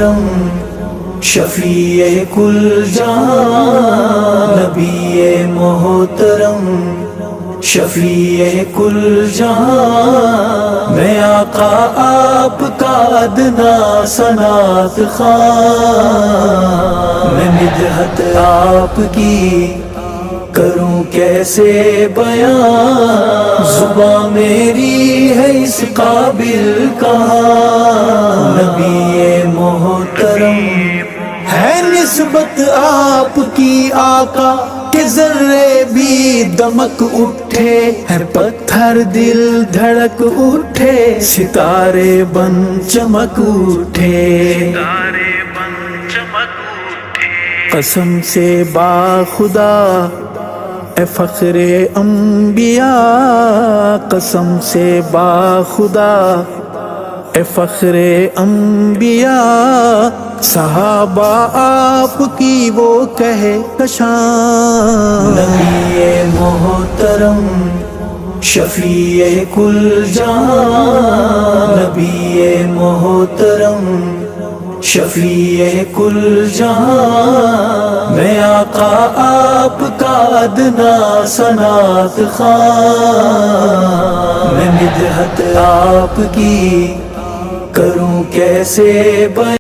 محترم شفیع کل جہاں، نبی محترم شفیع کل جہاں، میں آقا آپ کا ادنا ثنات خواں، میں مدحت آپ کی کروں کیسے بیان، زباں میری ہے اس قابل کہاں، نبی محترم ہے نسبت آپ کی آقا کہ ذرے بھی دمک اٹھے، ہے پتھر دل دھڑک اٹھے، ستارے بن چمک اٹھے، قسم سے با خدا اے فخر انبیاء، قسم سے با خدا اے فخر انبیاء، صحابہ آپ کی وہ کہے کشان، نبی محترم شفیع کل جہاں، نبی محترم شفیع کل جہاں، میں آقا آپ کا ادنا ثنات خواں، میں مدحت آپ کی کروں کیسے بیان۔